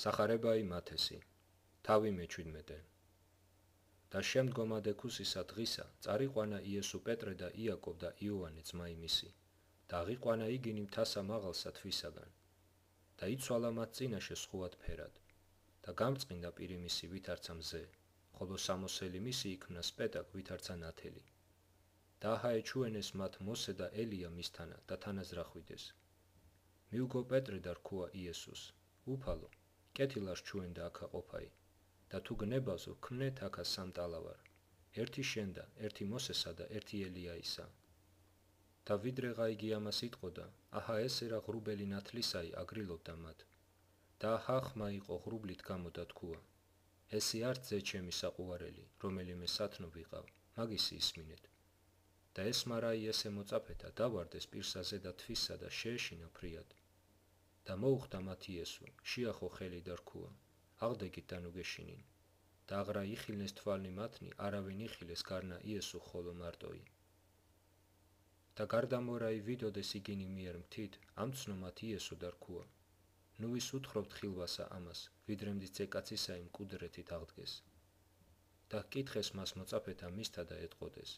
სახარებაი მათესი, თავი მე-17. და შემდგომად ექვსისა დღისა წარიყვანა იესო პეტრე და იაკობ და იოანე ძმა იმისი და აღიყვანა იგინი მთასა მაღალსა თვისაგან და იცვალა მათ წინაშე სხუად ფერად და გამწყინდა პირი მისი ვითარცა მზე, ხოლო სამოსელი მისი იქმნა სპეტაკ ვითარცა ნათელი და აეჩუენეს მათ მოსე და ელია მისთანა და თანაზრახვიდეს. მიუგო პეტრე და რქუა იესოს, უფალო, კეთილას ჩუენ და აქა ყოფაი და თუ გნებავსო ქმნეთ აქა სამტალავარ, ერთი შენდა, ერთი მოსესა და ერთი ელიაისა. და ვიდრეღა იგი ამას იტყოდა, აჰა ესერა ღრუბელი ნათლისაი აგრილობდა მათ და აჰა ხმა იყო ღრუბლით გამოდა თქვა, ესი არ ძე ჩემი საყუარელი, რომელიმე სათნო ვიყავ, მაგისი ისმინეთ. და ეს მარაი ესე მოწაფეთა დავარდეს პირსაზე და თვისა და შეეშინა ფრიად. და მოუხდა მათ იესო, შეახო ხელი და რქუა, აღდეგით და ნუგეშინინ. და აღრა იხილნეს თვალნი მათნი, არავინ იხილეს გარნა იესო ხოლო მარტოი. და გარდამორაი ვიდოდეს იგინი მიერ მთით, ამცნო მათ იესო და რქუა, ნუ ვის უთხრობთ ხილვასა ამას, ვიდრემდის წეკაცისა იმ კუდრეთით აღდგეს. და კითხეს მას მოწაფეთა მისთა და ეტყოდეს,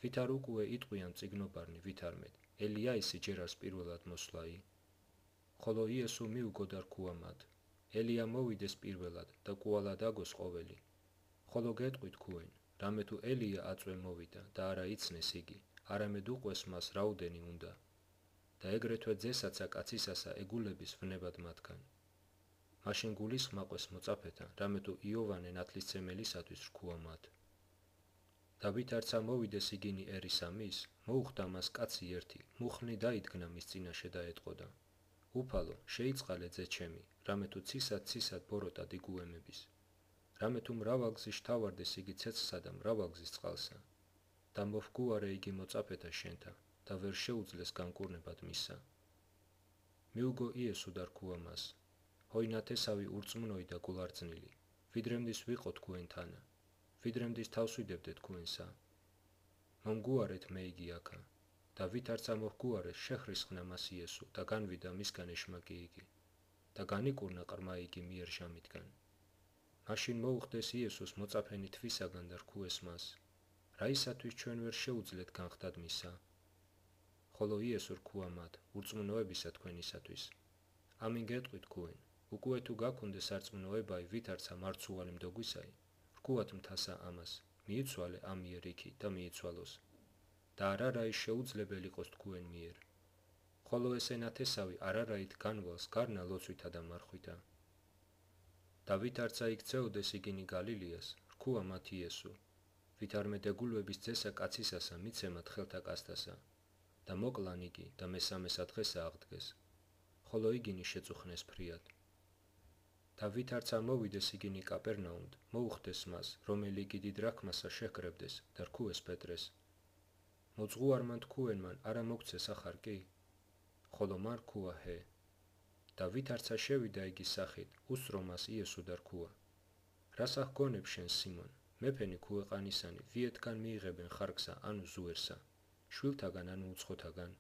ვით არ უკუე იტყვიან წიგნობარნი ვითარმედ, ელია-ისი ჯერას პირველად მოსვლაი? ხოლო იესო მიუგო და რქუა მათ, ელია მოვიდეს პირველად და კუალა დაგოს ყოველი. ხოლო გეტყვით ქუენ, რამე თუ ელია აწვე მოვიდა და არა იცნეს იგი, არამედ უყვეს მას რაუდენი უნდა. და ეგრეთვე ძესაცა კაცისასა ეგულების ვნებად მათგან. მაშინ გულისხმაყვეს მოწაფეთა, რამე თუ იოვანე ნათლისმცემელისათვის რქუა მათ. და ვითარცა მოვიდეს იგინი ერისა მის, მოუხდა მას კაცი ერთი, მუხლნი დაიდგნა მის წინაშე და ეტყოდა, უფალო, შეიწყალე ძე ჩემი, რამე თუ ცისად ბოროტად იგუემების. რამე თუ მრავალგზის შთავარდეს იგი ცეცხლსა და მრავალგზის წყალსა. და მოვგუარე იგი მოწაფეთა შენთა და ვერ შეუძლეს განკურნებად მისა. მიუგო იესო და რქუა მას, ჰოინათესავი ურწმუნოი და გულარწნილი, ვიდრემდის ვიყო თქვენთანა, ვიდრემდის თავს ვიდებდე თქვენსა. მომგუარეთ მე იგი აქა. და ვითარცა მოვგუარეს შეხრისხნა მას იესო და განვიდა მისგან ეშმაკი იგი და განიკურნა ყრმა იგი მიერ ჟამითგან. მაშინ მოუხდეს იესოს მოწაფენი თვისაგან და რქუეს მას, რაისათვის ჩვენ ვერ შეუძლეთ განხდად მისა. ხოლო იესო რქუა მათ, ურწმუნოებისა თქვენისათვის. ამინ გეტყვით ქუენ, უკუე თუ გაქონდეს სარწმუნოებაი ვითარცა მარცუალი მდოგვისაი, რქუათ მთასა ამას, მიიცვალე ამიერ იქით და მიიცვალოს. და არარაი შეუძლებელი იყოს თქვენ მიერ. ხოლო ეს ენათესავი არარაით განვალს გარნა ლოცვითა და მარხვითა. და ვითარცა იქცეოდეს იგინი გალილეას, რქუა მათ იესო, ვით არ მედეგულვების ძესა კაცისასა მიცემათ ხელთა კაცთასა, და მოკლან იგი და მესამესა დღესა აღდგეს, ხოლო იგინი შეწუხნეს ფრიად. და ვითარცა მოვიდეს იგინი კაპერნაუმთ, მოუხდეს მას, რომელი იგი დიდ რაქმასა შეჰკრებდეს და რქუეს პეტრეს, მოძღუარმან თქვენმან არა მოგცეს ახარ კი? ხოლო მან რქუა ჰე. და ვითარცა შევიდა იგი სახით, უსწრო მას იესო და რქუა, რას აღგონებ შენ სიმონ, მეფენი ქუეყანისანი ვიეთგან მიიღებენ ხარკსა ანუ ზუერსა, შვილთაგან ანუ უცხოთაგან?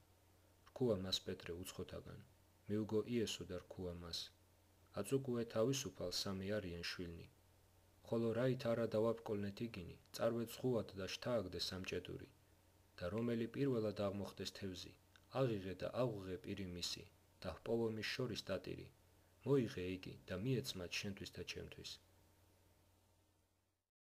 რქუა მას პეტრე უცხოთაგან. მიუგო იესო და რქუა მას, აწუკუე თავისუფალ სამი არიან შვილნი. ხოლო რაით არა დავაპკოლნეთ იგინი, წარვე ზღუად და შთააგდე სამჭედური. და რომელი პირველად აღმოხდეს თევზი, აღიღე და აღვიღე პირი მისი და ჰპოვო მის შორის დატირი, მოიღე იგი და მიეცმათ შენთვის და ჩემთვის.